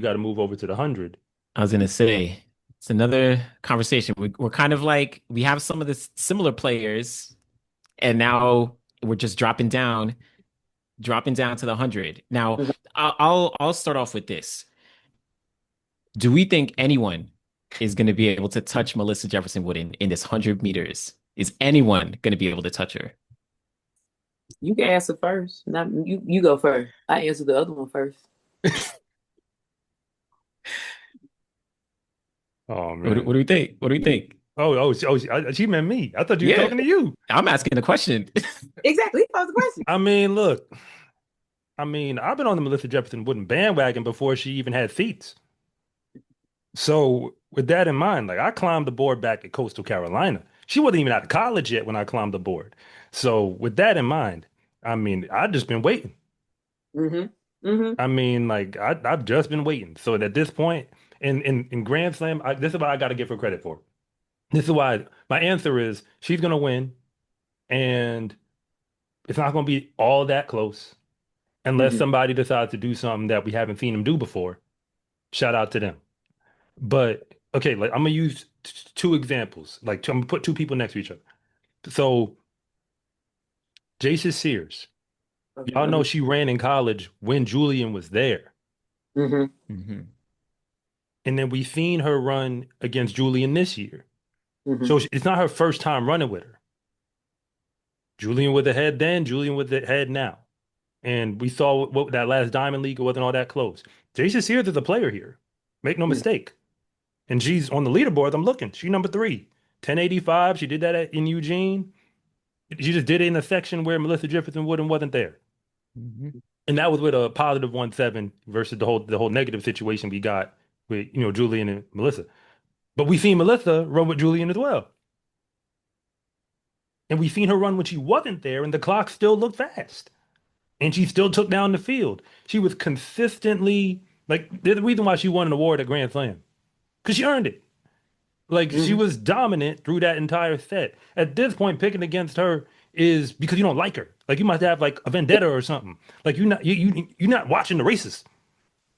got to move over to the 100. I was gonna say it's another conversation. We're kind of like we have some of the similar players, and now we're just dropping down to the 100. Now, Mhm. I'll start off with this. Do we think anyone is going to be able to touch Melissa Jefferson-Wooden in this 100 meters? Is anyone going to be able to touch her? You can answer first. Not you. You go first. I answer the other one first. Oh What man. do we think? What do we think? She meant me. I thought you were Yeah, talking to you. I'm asking the question. Exactly. Pose the question. I mean, look. I mean, I've been on the Melissa Jefferson Wooden bandwagon before she even had feet. So with that in mind, like I climbed the board back at Coastal Carolina. She wasn't even out of college yet when I climbed the board. So with that in mind, I mean, I've just been waiting. Mm-hmm. Mm-hmm. I mean, like I've just been waiting. So at this point, in Grand Slam, this is what I got to give her credit for. This is why my answer is she's gonna win, and it's not gonna be all that close unless Mm-hmm. somebody decides to do something that we haven't seen them do before. Shout out to them. But okay, like I'm gonna use two examples. Like I'm gonna put two people next to each other. So Jacious Sears, y'all know Mm-hmm. she ran in college when Julian was there, Mm-hmm. Mhm. and then we seen her run against Julian this year. Mm-hmm. So it's not her first time running with her. Julian with the head then, Julian with the head now. And we saw what that last Diamond League, it wasn't all that close. Jacious Sears is a player here. Make no mistake. And she's on the leaderboard. I'm looking. She number three. 1085. She did that in Eugene. She just did it in a section where Melissa Jefferson Wooden wasn't there. Mhm. And that was with a positive 1.7 versus the whole negative situation we got with Julian and Melissa. But we seen Melissa run with Julian as well. And we seen her run when she wasn't there, and the clock still looked fast. And she still took down the field. She was consistently like there's the reason why she won an award at Grand Slam. Because she earned it. Like she Mm-hmm. was dominant through that entire set. At this point, picking against her is because you don't like her. Like you must have like a vendetta or something. Like you're not watching the races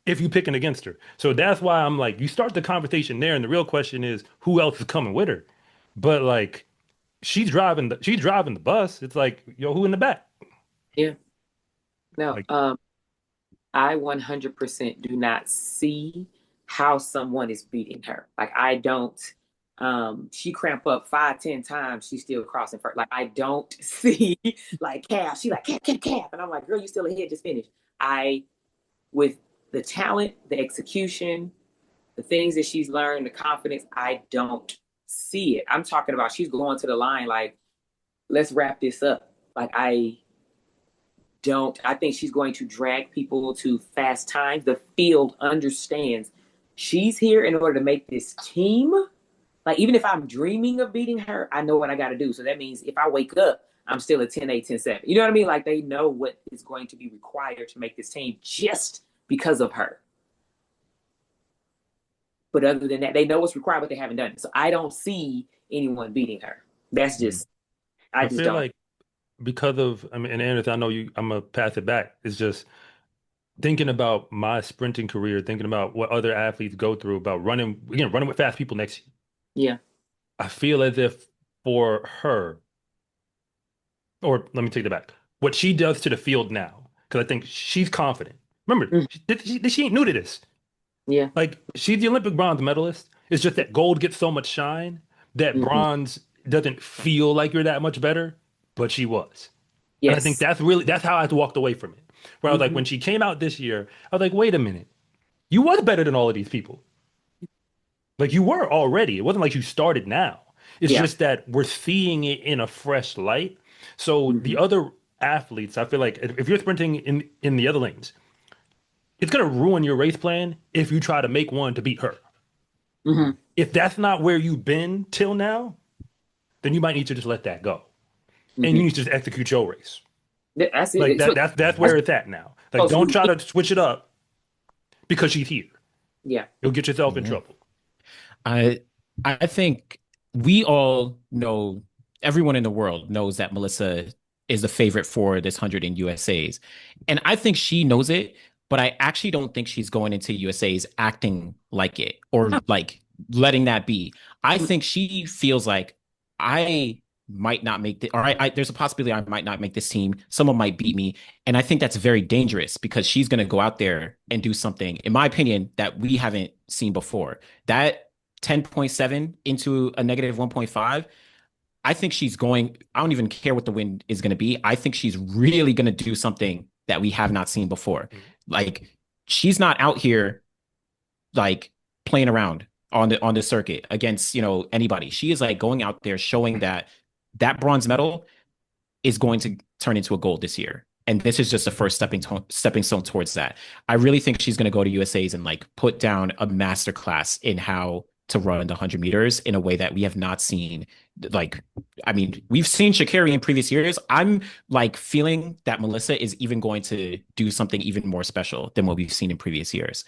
if you picking against her. So that's why I'm like, you start the conversation there, and the real question is who else is coming with her. But like she's driving the bus. It's like, yo, who in the back? Yeah. No. Like, I 100% do not see how someone is beating her. Like I don't. She cramp up 5, 10 times. She's still crossing first. Like I don't see like calf. She like calf, calf, calf, and I'm like, girl, you still ahead. Just finish. I with the talent, the execution, the things that she's learned, the confidence. I don't see it. I'm talking about she's going to the line like, let's wrap this up. Like I don't. I think she's going to drag people to fast times. The field understands she's here in order to make this team. Like, even if I'm dreaming of beating her, I know what I got to do. So that means if I wake up, I'm still a 10-8, 10-7. You know what I mean? Like, they know what is going to be required to make this team just because of her. But other than that, they know what's required, but they haven't done it. So I don't see anyone beating her. That's Mhm. just, I I just feel don't. like because of, I mean, and Anderson, I know you, I'm gonna pass it back. It's just thinking about my sprinting career, thinking about what other athletes go through about running, again, running with fast people next to you. Yeah. I feel as if for her, or let me take that back, what she does to the field now, because I think she's confident. Remember, Mm, she ain't new to this. yeah. Like, she's the Olympic bronze medalist. It's just that gold gets so much shine that Hmm. bronze doesn't feel like you're that much better, but she was. And I think Yes. that's how I walked away from it. Where I was like, Hmm. when she came out this year, I was like, wait a minute, you was better than all of these people. Like you were already. It wasn't like you started now. It's Yeah. just that we're seeing it in a fresh light. So the Hmm. other athletes, I feel like if you're sprinting in the other lanes, it's gonna ruin your race plan if you try to make one to beat her. Hmm. If that's not where you've been till now, then you might need to just let that go. And you Hmm. need to just execute your race. That's it. Like It's, that's that's where it's at now. Like supposed don't to try be. to switch it up because she's here. Yeah. You'll get yourself in Yeah. trouble. I I think we all know, everyone in the world knows that Melissa is the favorite for this 100 in USA's. And I think she knows it. but I actually don't think she's going into USA's acting like it or like letting that be. I think she feels like I might not make the, or there's a possibility I might not make this team. Someone might beat me. And I think that's very dangerous because she's going to go out there and do something, in my opinion, that we haven't seen before. That 10.7 into a negative 1.5, I think she's going, I don't even care what the win is going to be. I think she's really going to do something that we have not seen before. Like, she's not out here like playing around on the circuit against, anybody. She is like going out there showing that that bronze medal is going to turn into a gold this year. And this is just the first stepping stone towards that. I really think she's going to go to USA's and like put down a masterclass in how to run the 100 meters in a way that we have not seen. Like, I mean, we've seen Sha'Carri in previous years. I'm like feeling that Melissa is even going to do something even more special than what we've seen in previous years.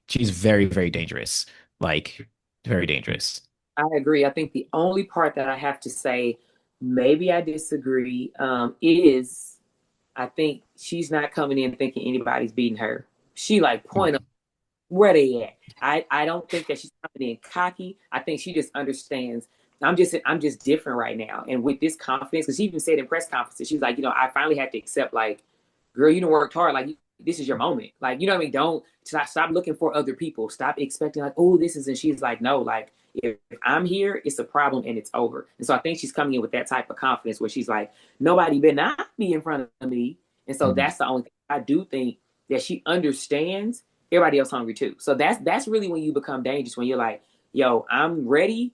She's very, very dangerous. Like, very dangerous. I agree. I think the only part that I have to say, maybe I disagree, is I think she's not coming in thinking anybody's beating her. She like point up where they at. I don't think that she's coming in cocky. I think she just understands. I'm just different right now, and with this confidence, because she even said in press conferences, she was like, I finally had to accept, like, girl, you done worked hard. Like, this is your moment. Like, you know what I mean? Don't stop looking for other people. Stop expecting like, oh, this is. And she's like, no, like, if I'm here, it's a problem and it's over. And so I think she's coming in with that type of confidence where she's like, nobody better not be in front of me. And so that's the only thing. I do think that she understands everybody else hungry too. So that's really when you become dangerous, when you're like, yo, I'm ready.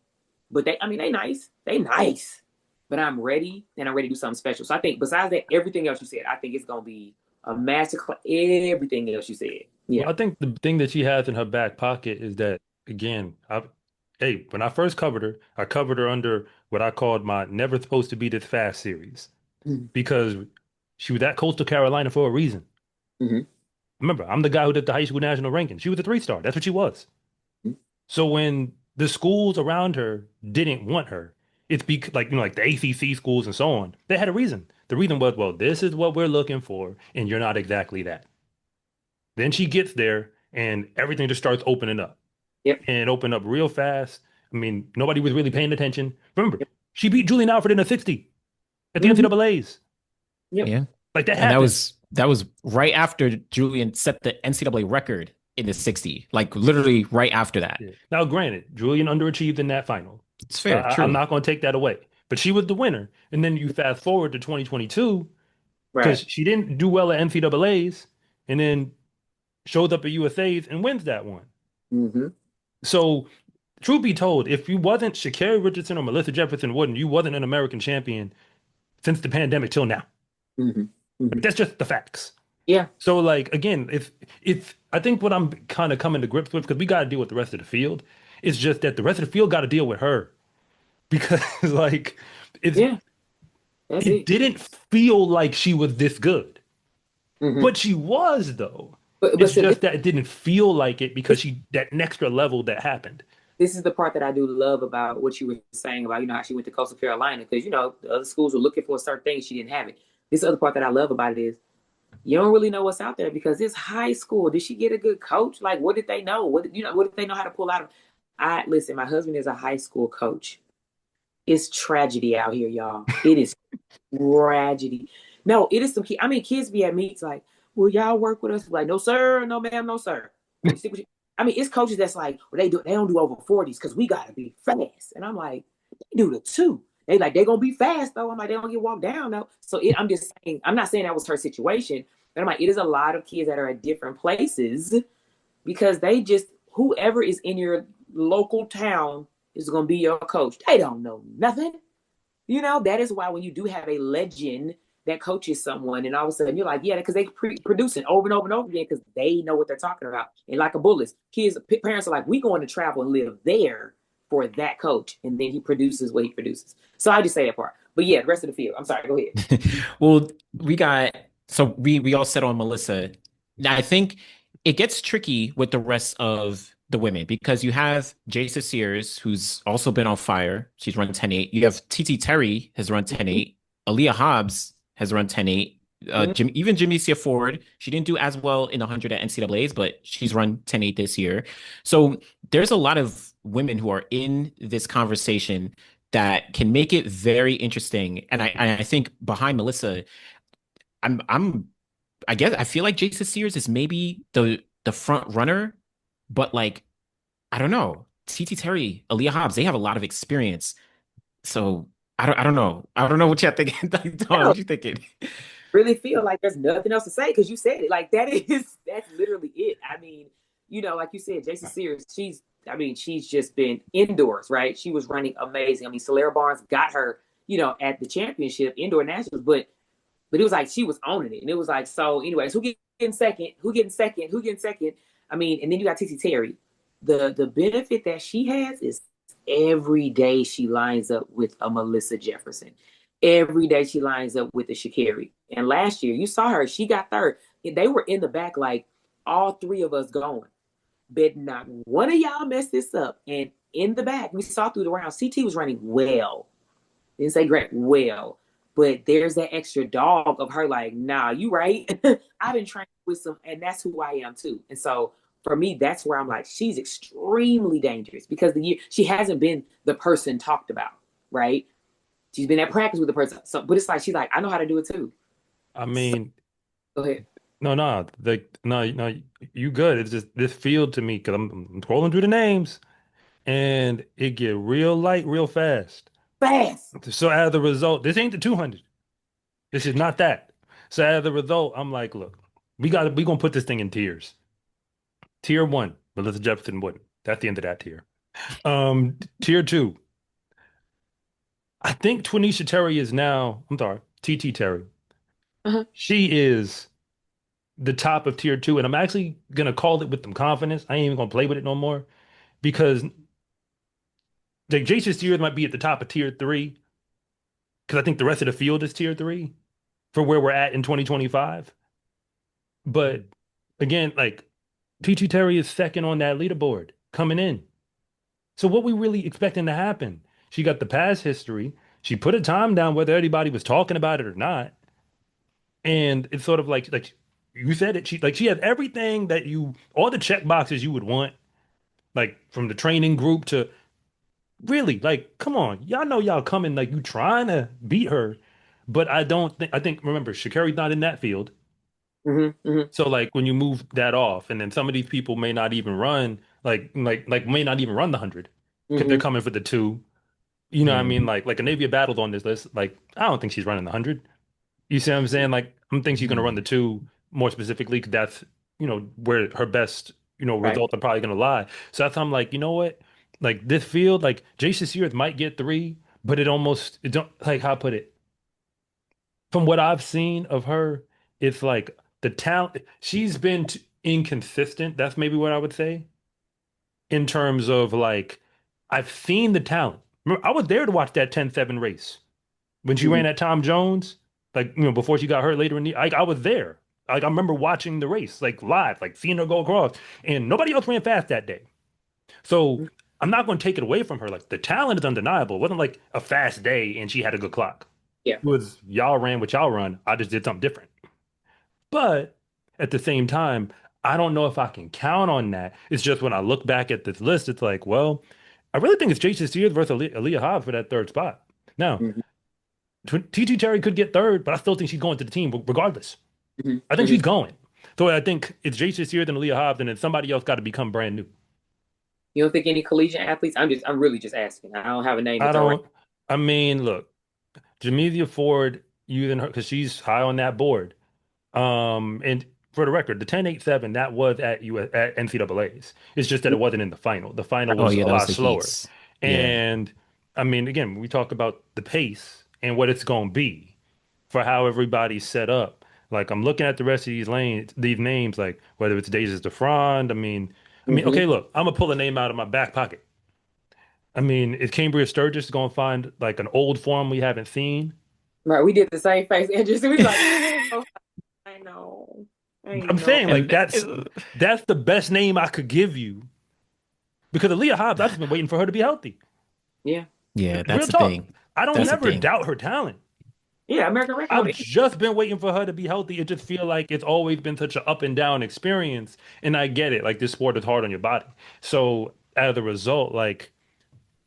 But they nice. They nice. But I'm ready, and I'm ready to do something special. So I think besides that, everything else you said, I think it's going to be a masterclass. Everything else you said. Yeah. Well, I think the thing that she has in her back pocket is that, again, when I first covered her, I covered her under what I called my never supposed to be this fast series because she was at Coastal Carolina for a reason. Mm-hmm. Remember, I'm the guy who did the high school national ranking. She was a 3-star. That's what she was. So when the schools around her didn't want her, it's because like the ACC schools and so on, they had a reason. The reason was, well, this is what we're looking for, and you're not exactly that. Then she gets there, and everything just starts opening up. Yep. And it opened up real fast. I mean, nobody was really paying attention. Remember, Yep. she beat Julian Alfred in a 60 at the NCAAs. Yep. Yeah. Like that And happened. that was right after Julian set the NCAA record in the 60, like literally right after that. Yeah. Now, granted, Julian underachieved in that final. It's fair, true. I'm not going to take that away. But she was the winner. And then you fast forward to 2022, because Right. she didn't do well at NCAAs and then shows up at USA's and wins that one. Mm-hmm. So, truth be told, if you wasn't Sha'Carri Richardson or Melissa Jefferson-Wooden, you wasn't an American champion since the pandemic till now. Mm-hmm. Mm-hmm. That's just the facts. Yeah. So, like, again, if I think what I'm kind of coming to grips with, because we got to deal with the rest of the field, it's just that the rest of the field got to deal with her. Because, like, Yeah. That's it it. didn't feel like she was this good. Mm-hmm. But she was, though. But It's so just that it didn't feel like it because that extra level that happened. this is the part that I do love about what you were saying about, how she went to Coastal Carolina, because, the other schools were looking for a certain thing. She didn't have it. This other part that I love about it is you don't really know what's out there because it's high school. Did she get a good coach? Like, what did they know? What did they know how to pull out of? Listen, my husband is a high school coach. It's tragedy out here, y'all. It is tragedy. No, it is some kids. I mean, kids be at meets like, will y'all work with us? Like, no, sir, no, ma'am, no, sir. I mean, it's coaches that's like, well, they don't do over 40s because we gotta be fast. And I'm like, they do the two. They gonna be fast though. I'm like, they don't get walked down though. So I'm just saying, I'm not saying that was her situation, but I'm like, it is a lot of kids that are at different places because they just, whoever is in your local town is gonna be your coach. They don't know nothing. That is why when you do have a legend that coaches someone, and all of a sudden you're like, yeah, because they producing over and over and over again because they know what they're talking about. And like a Bullets, parents are like, we going to travel and live there for that coach, and then he produces what he produces. So I just say that part. But yeah, the rest of the field. I'm sorry, go ahead. Well, we all set on Melissa. Now I think it gets tricky with the rest of the women because you have Jacious Sears, who's also been on fire. She's run 10.8. You have TT Terry has run 10.8. Aaliyah Hobbs has run 10.8. Mhm. Even Jameesia Ford, she didn't do as well in 100 at NCAA's, but she's run 10.8 this year. So there's a lot of women who are in this conversation that can make it very interesting. And I think behind Melissa, I'm I guess I feel like Jacious Sears is maybe the front runner, but like I don't know. TT Terry, Aaliyah Hobbs, they have a lot of experience. So I don't know. I don't know what you're thinking. Dawn, I what you thinking? really feel like there's nothing else to say because you said it. Like that's literally it. I mean, like you said, Jason Sears, she's just been indoors, right? She was running amazing. I mean, Solera Barnes got her, at the championship, indoor nationals, but it was like she was owning it. And it was like, so anyways, who getting second? Who getting second? Who getting second? I mean, and then you got TT Terry. The benefit that she has is every day she lines up with a Melissa Jefferson. Every day she lines up with a Sha'Carri. And last year, you saw her, she got third. They were in the back, like all three of us going. But not one of y'all messed this up. And in the back, we saw through the round, CT was running well. Didn't say great, well. But there's that extra dog of her, like, nah, you right. I've been training with some, and that's who I am too. And so for me, that's where I'm like, she's extremely dangerous because the year she hasn't been the person talked about, right? She's been at practice with the person. So, but it's like she's like, I know how to do it too. I So mean, go ahead. no, you good. It's just this field to me because I'm scrolling through the names and it get real light real fast. Fast. So as a result, this ain't the 200. This is not that. So as a result, I'm like, look, we gonna put this thing in tiers. Tier one, Melissa Jefferson-Wooden. That's the end of that tier. Tier two, I think Twanisha Terry is now, I'm sorry, TT Terry. Uh-huh. She is the top of tier two, and I'm actually gonna call it with some confidence. I ain't even gonna play with it no more because the Jacious Sears might be at the top of tier three because I think the rest of the field is tier three for where we're at in 2025. But again, like TT Terry is second on that leaderboard coming in. So what we really expecting to happen? She got the past history. She put a time down whether anybody was talking about it or not. And it's sort of like you said it. She has everything that all the check boxes you would want, like from the training group to really like, come on, y'all know y'all coming like you trying to beat her, but I think remember Sha'Carri's not in that field. Mm-hmm, mm-hmm, So like when you move that off, and then some of these people may not even run may not even run the 100 because they're mm-hmm. coming for the two. You know what I Yeah. mean? Like Anavia Battle's on this list. Like I don't think she's running the 100. You see what I'm saying? Like I think she's gonna run the two more specifically because that's where her best Right. results are probably gonna lie. So that's how I'm like, you know what? Like this field, like Jason Sears might get three, but it don't like how I put it. From what I've seen of her, it's like the talent. She's been inconsistent. That's maybe what I would say in terms of like I've seen the talent. Remember, I was there to watch that 10-7 race when she Mm-hmm. ran at Tom Jones, like before she got hurt later in the like I was there. Like I remember watching the race like live, like seeing her go across, and nobody else ran fast that day. So I'm not going to take it away from her. Like the talent is undeniable. It wasn't like a fast day and she had a good clock. Yeah. It was y'all ran what y'all run. I just did something different. But at the same time, I don't know if I can count on that. It's just when I look back at this list, it's like, well, I really think it's Jason Sears versus Aaliyah Hobbs for that third spot. Now, Mm-hmm, TT Terry could get third, but I still think she's going to the team regardless. mm-hmm, I think mm-hmm. she's going. So I think it's Jason Sears and Aaliyah Hobbs, and then somebody else got to become brand new. You don't think any collegiate athletes? I'm really just asking. I don't have a name to I throw around. don't, I mean, look, Jameesia Ford using her because she's high on that board. And for the record, the 10.87 that was at NCAA's. It's just that it wasn't in the final. The final Oh was yeah, a that was lot the slower. heats. Yeah. And I mean, again, we talk about the pace and what it's going to be for how everybody's set up. Like I'm looking at the rest of these names, like whether it's Dejas DeFrond. Mm-hmm. Okay, look, I'm gonna pull a name out of my back pocket. I mean, is Cambria Sturgis gonna find like an old form we haven't seen? Right. We did the same face. And just we was like, oh, I know. I I'm know. saying like And that's the best name I could give you because Aaliyah Hobbs, I've just been waiting for her to be healthy. Yeah. yeah, Real that's the talk. thing. I don't That's the never thing. doubt her talent. Yeah, American record. I've just been waiting for her to be healthy. It just feel like it's always been such an up and down experience. And I get it. Like this sport is hard on your body. So as a result, like,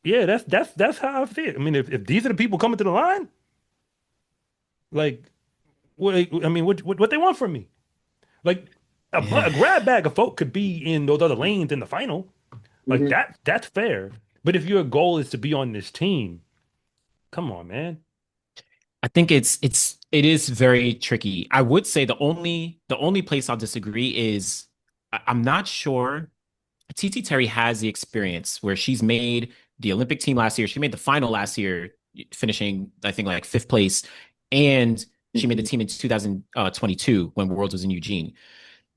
yeah, that's how I feel. I mean, if these are the people coming to the line, like what I mean, what they want from me? Like a Yeah. grab bag of folk could be in those other lanes in the final. Like Mhm. that's fair. But if your goal is to be on this team, come on, man. I think it is very tricky. I would say the only place I'll disagree is I'm not sure TT Terry has the experience where she's made the Olympic team last year. She made the final last year, finishing, I think, like fifth place. And she made the Mhm. team in 2022 when Worlds was in Eugene.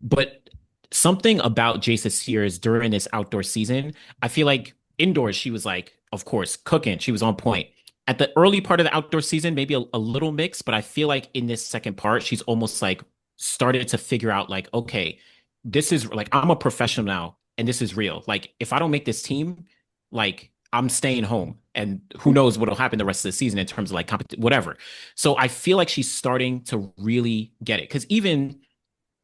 But something about Jacious Sears during this outdoor season, I feel like indoors, she was like, of course, cooking. She was on point. At the early part of the outdoor season, maybe a little mix, but I feel like in this second part, she's almost like started to figure out, like, okay, this is like, I'm a professional now and this is real. Like, if I don't make this team, like, I'm staying home and who knows what'll happen the rest of the season in terms of like whatever. So I feel like she's starting to really get it. Cause even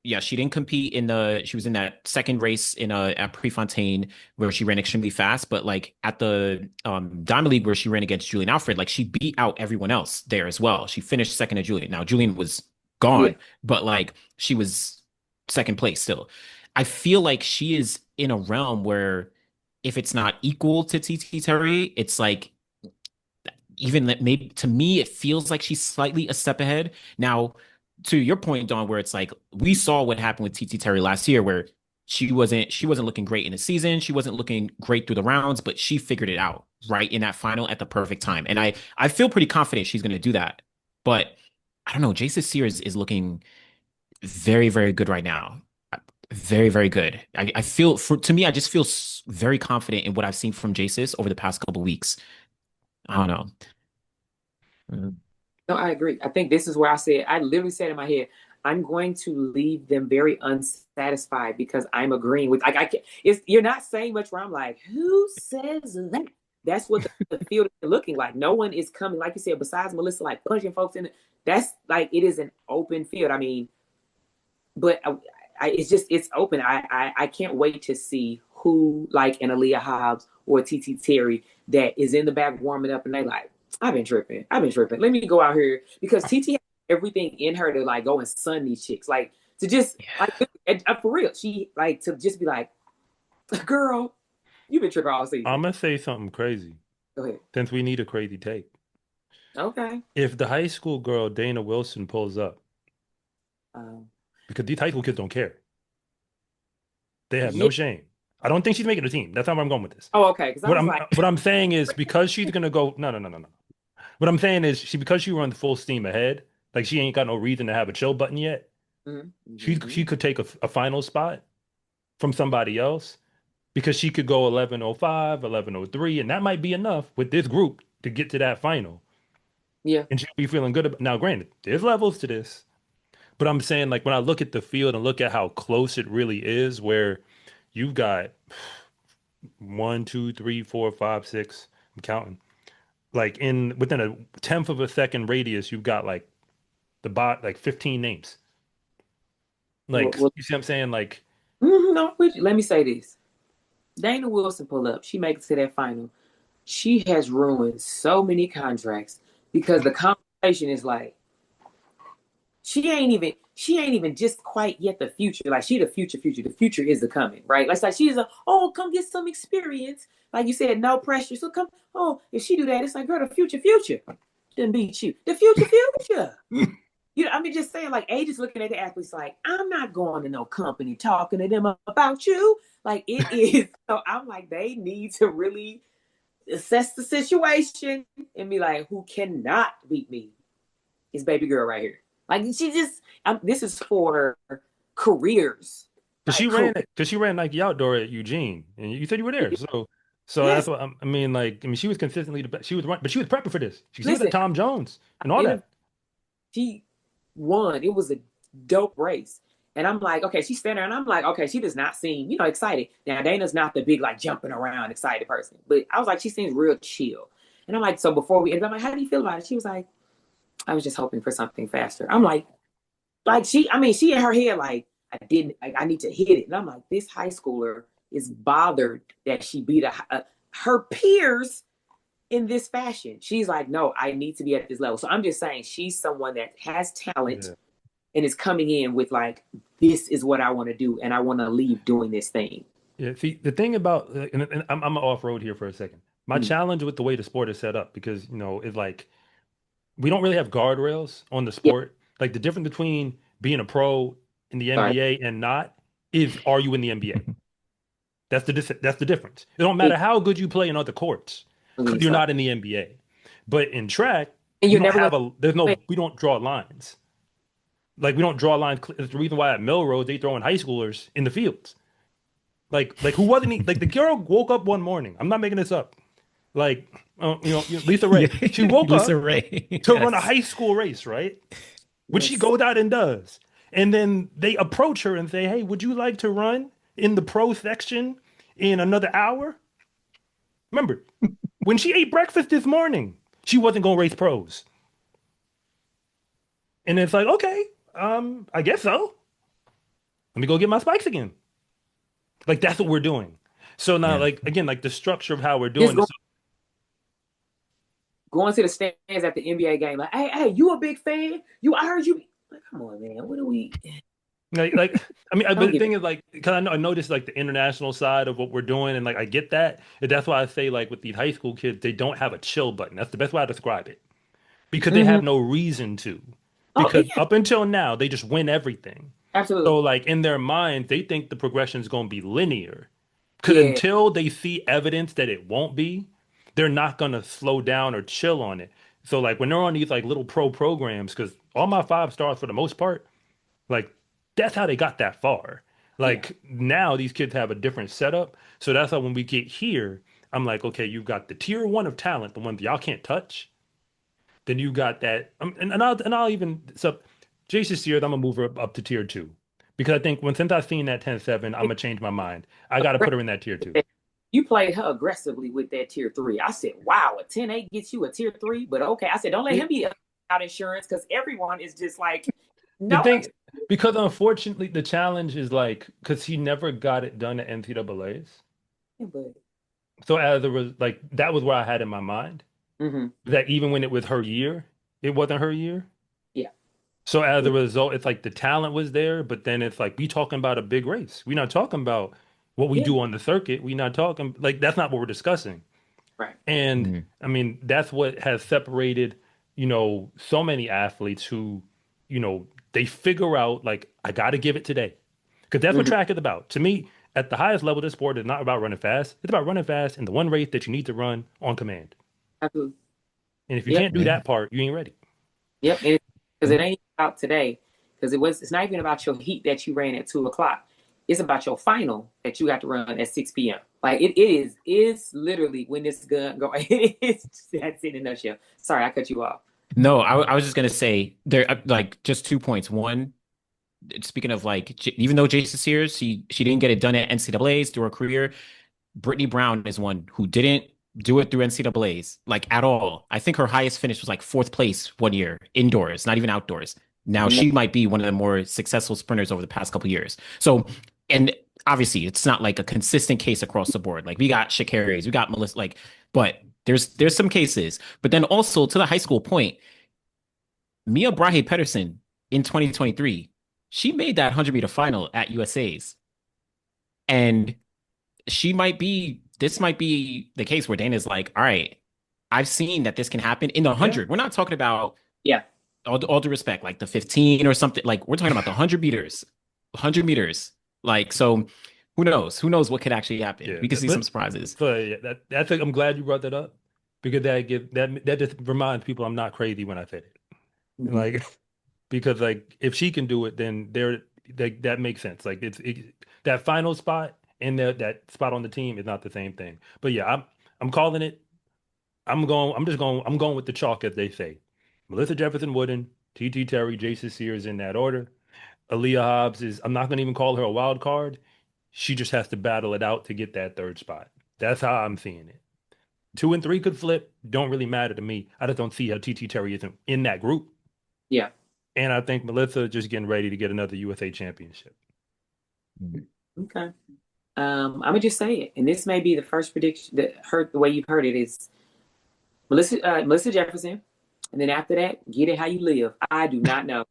yeah, she didn't compete in the. She was in that second race in at Prefontaine where she ran extremely fast, but like at the Diamond League where she ran against Julian Alfred, like she beat out everyone else there as well. She finished second to Julian. Now Julian was Yeah. gone, but like she was second place still. I feel like she is in a realm where if it's not equal to TT Terry, it's like even that maybe to me it feels like she's slightly a step ahead. Now, to your point, Don, where it's like we saw what happened with TT Terry last year, where she wasn't looking great in the season, she wasn't looking great through the rounds, but she figured it out right in that final at the perfect time. And I feel pretty confident she's going to do that. But I don't know, Jason Sears is looking very very good right now. Very, very good. I feel for to me, I just feel very confident in what I've seen from Jasis over the past couple weeks. I don't know. Mm. No, I agree. I think this is where I literally said in my head, I'm going to leave them very unsatisfied because I'm agreeing with, like, I can't, you're not saying much where I'm like, who says that? That's what the field is looking like. No one is coming, like you said, besides Melissa, like punching folks in it. That's like, it is an open field. I mean, but it's open. I can't wait to see who like an Aaliyah Hobbs or TT Terry that is in the back warming up and they like, I've been tripping. I've been tripping. Let me go out here because TT has everything in her to like go and sun these chicks. Like to just like for real. She like to just be like, girl, you've been tripping all season. I'm gonna say something crazy Go ahead. since we need a crazy take. Okay. If the high school girl Dana Wilson pulls up, Um, because these high school kids don't care, they have yeah. no shame. I don't think she's making the team. That's not where I'm going with this. Oh, okay. Because I What was I'm like, what I'm saying is because she's gonna go no. What I'm saying is because she runs full steam ahead, like she ain't got no reason to have a chill button yet. She mm-hmm. could take a final spot from somebody else because she could go 11:05, 11:03, and that might be enough with this group to get to that final. Yeah. And she'll be feeling good about now, granted, there's levels to this. But I'm saying, like, when I look at the field and look at how close it really is, where you've got one, two, three, four, five, six, I'm counting, like in within a tenth of a second radius, you've got like the bot, like 15 names. Like, Well, you see what I'm saying? Like, no, let me say this. Dana Wilson pull up. She makes it to that final. She has ruined so many contracts because the conversation is like she ain't even just quite yet the future. Like she the future. The future is the coming, right? Like she's a come get some experience. Like you said, no pressure. So come if she do that, it's like girl, the future didn't beat you. The future. I mean, just saying, like, age is looking at the athletes like, I'm not going to no company talking to them about you. Like, it is. So I'm like, they need to really assess the situation and be like, who cannot beat me is baby girl right here. Like, this is for careers. Like, because she ran Nike Outdoor at Eugene, and you said you were there. So that's yes, what I mean. Like, I mean, she was consistently the best. She was but she was prepping for this. She was at listen, Tom Jones and all it, that. she won. It was a dope race. And I'm like, okay, she's standing there, and I'm like, okay, she does not seem, excited. Now, Dana's not the big, like, jumping around excited person. But I was like, she seems real chill. And I'm like, so before we ended up, I'm like, how do you feel about it? She was like, I was just hoping for something faster. I'm like she in her head like I didn't like I need to hit it, and I'm like this high schooler is bothered that she beat her peers in this fashion. She's like, no, I need to be at this level. So I'm just saying she's someone that has talent Yeah. and is coming in with like, this is what I want to do, and I want to leave doing this thing. Yeah. See, the thing about, and I'm off road here for a second. My Mm. challenge with the way the sport is set up, because, it's like we don't really have guardrails on the Yeah, sport. Like the difference between being a pro in the sorry. NBA and not is, are you in the NBA? That's the difference. It don't matter Exactly. how good you play in other courts because you're So, not in the NBA. But in track, and you you're don't never have going a there's to no we don't draw lines. Like we don't draw lines. It's the reason why at Melrose they throwing high schoolers in the fields. Like who wasn't like the girl woke up one morning. I'm not making this up. Like Lisa Yeah, Ray, she woke Lisa up Ray. to run a Yes. high school race, right? Which she yes. goes out and does. And then they approach her and say, "Hey, would you like to run in the pro section in another hour?" Remember, when she ate breakfast this morning, she wasn't gonna race pros. And it's like, okay, I guess so. Let me go get my spikes again. Like that's what we're doing. So now, Yeah. like again, like the structure of how we're Just doing this. going to the stands at the NBA game, like, hey, you a big fan? I heard you. Like, come on, man. What do we? I mean, but Don't the give it. thing is, like, because I know this like the international side of what we're doing, and like I get that, and that's why I say like with these high school kids, they don't have a chill button. That's the best way I describe it, because they Mm-hmm. have no reason to. Oh Because yeah, up until now, they just win everything. So absolutely. like in their mind, they think the progression is going to be linear. Because Yeah, until they see evidence that it won't be, they're not gonna slow down or chill on it. So like when they're on these like little pro programs, because all my five stars for the most part, like that's how they got that far. yeah, Like now these kids have a different setup. So that's why when we get here, I'm like, okay, you've got the tier one of talent, the ones y'all can't touch. Then you got that, and I'll even so Jacious Sears, I'm gonna move her up to tier two. Because I think since I've seen that 10-7, I'm gonna change my mind. I gotta put her in that tier two. you played her aggressively with that tier three. I said, wow, a 10-8 gets you a tier three, but okay. I said, don't let him be out insurance because everyone is just like, The no, thing, because unfortunately, the challenge is like, because he never got it done at NCAA's. but So as a like, that was where I had in my mind mm-hmm. that even when it was her year, it wasn't her year. Yeah, So as a result, it's like the talent was there, but then it's like we talking about a big race. We're not talking about what we yeah, do on the circuit. We're not talking like that's not what we're discussing. right. And Mhm. I mean, that's what has separated, so many athletes who, they figure out like, I got to give it today. Because that's what Mm-hmm. track is about. To me, at the highest level, this sport is not about running fast. It's about running fast in the one race that you need to run on command. Absolutely. And if you Yep, can't do Yeah. that part, you ain't ready. yep. Because it ain't about today. Because it's not even about your heat that you ran at 2 o'clock. It's about your final that you got to run at 6 p.m. Like it's literally when this gun go. It's that's in a nutshell. Sorry, I cut you off. No, I was just gonna say there like just 2 points. One, speaking of like even though Jacious Sears, she didn't get it done at NCAA's through her career. Brittany Brown is one who didn't do it through NCAA's like at all. I think her highest finish was like fourth place one year indoors, not even outdoors. Now And she might be one of the more successful sprinters over the past couple of years. So, and obviously it's not like a consistent case across the board. Like we got Sha'Carri's, we got Melissa, like, but there's some cases. But then also to the high school point, Mia Brahe Pedersen in 2023, she made that 100-meter final at USA's. And this might be the case where Dana's like, all right, I've seen that this can happen in the Yeah. 100. We're not talking about yeah, all due respect, like the 15 or something. Like we're talking about the 100 meters, 100 meters. Like, so who knows? Who knows what could actually happen? Yeah. We could see some But surprises. so yeah, I'm glad you brought that up because that just reminds people I'm not crazy when I said it. mm-hmm. Like because like if she can do it, then that makes sense. Like that final spot and that spot on the team is not the same thing. But yeah, I'm calling it. I'm going with the chalk as they say. Melissa Jefferson-Wooden, TT Terry, Jacious Sears in that order. Aaliyah Hobbs is I'm not gonna even call her a wild card. She just has to battle it out to get that third spot. That's how I'm seeing it. 2 and 3 could flip. Don't really matter to me. I just don't see how TT Terry isn't in that group. Yeah. And I think Melissa just getting ready to get another USA championship. Okay. I'm gonna just say it, and this may be the first prediction that heard the way you've heard it is Melissa Jefferson, and then after that, get it how you live. I do not know.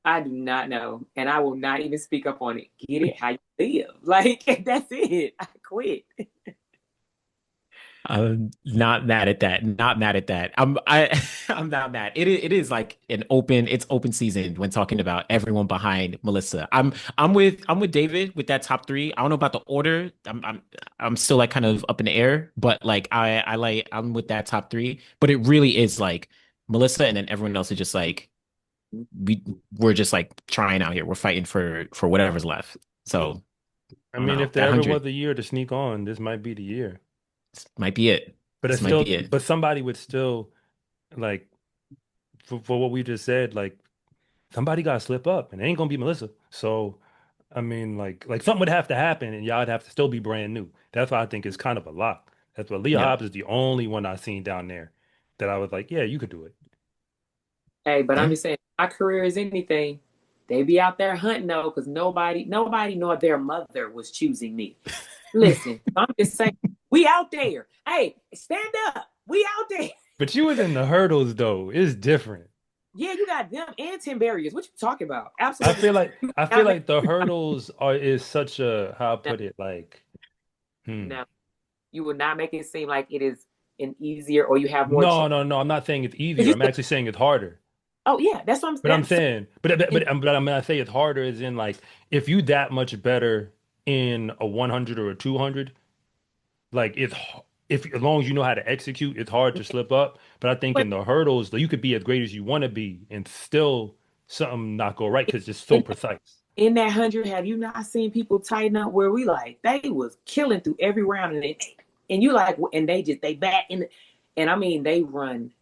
I do not know, and I will not even speak up on it. Get it how you live. Like that's it. I quit. I'm not mad at that. Not mad at that. I'm not mad. It is like it's open season when talking about everyone behind Melissa. I'm with David with that top three. I don't know about the order. I'm still like kind of up in the air, but like I'm with that top three. But it really is like Melissa, and then everyone else is just like we're just like trying out here. We're fighting for whatever's left. So I I don't mean, know. if there That ever 100 was a year to sneak on, this might be the year. might be it. But This it's might still, be it. but somebody would still like for what we just said, like somebody got to slip up, and it ain't gonna be Melissa. So, I mean, like something would have to happen, and y'all would have to still be brand new. That's why I think it's kind of a lock. That's why Leah Yeah. Hobbs is the only one I've seen down there that I was like, yeah, you could do it. Hey, but I'm Yeah. just saying, my career is anything. They be out there hunting though, because nobody nor their mother was choosing me. Listen, I'm just saying, we out there. Hey, stand up. We out there. But you was in the hurdles though. It's different. Yeah, you got them and 10 barriers. What you talking about? I Absolutely. feel like I feel Not make, like the hurdles is such a how I no, put it like no. You would not make it seem like it is an easier or you have more no chance. no no I'm not saying it's easier. I'm actually saying it's harder. Oh yeah, that's what I'm But I'm saying. saying, but I'm gonna say it's harder is in like if you that much better in a 100 or a 200, like if as long as you know how to execute, it's hard to slip up. But I think But in the hurdles, you could be as great as you want to be and still something not go right because it's so precise. in that 100, have you not seen people tighten up where we like they was killing through every round and you like and they back in and I mean they run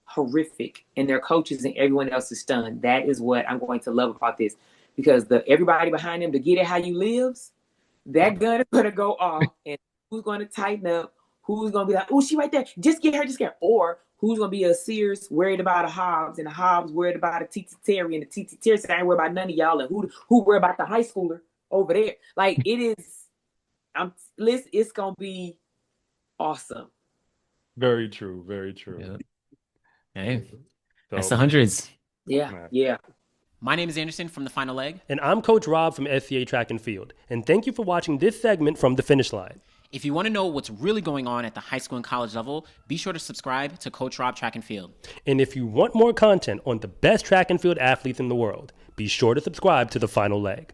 horrific and their coaches and everyone else is stunned. That is what I'm going to love about this because the everybody behind them to get it how you lives, that gun is gonna go off and who's gonna tighten up, who's gonna be like, oh, she right there, just get her, just get her. Or who's gonna be a Sears worried about a Hobbs and a Hobbs worried about a Titi Terry and the Titi Terry said, I ain't worried about none of y'all and who worried about the high schooler over there. Like it is listen, it's gonna be awesome. Very true, very true. Yeah. Hey, that's So, the hundreds. Yeah, man. yeah. My name is Anderson from The Final Leg. And I'm Coach Rob from SCA Track and Field. And thank you for watching this segment from the finish line. If you want to know what's really going on at the high school and college level, be sure to subscribe to Coach Rob Track and Field. And if you want more content on the best track and field athletes in the world, be sure to subscribe to The Final Leg.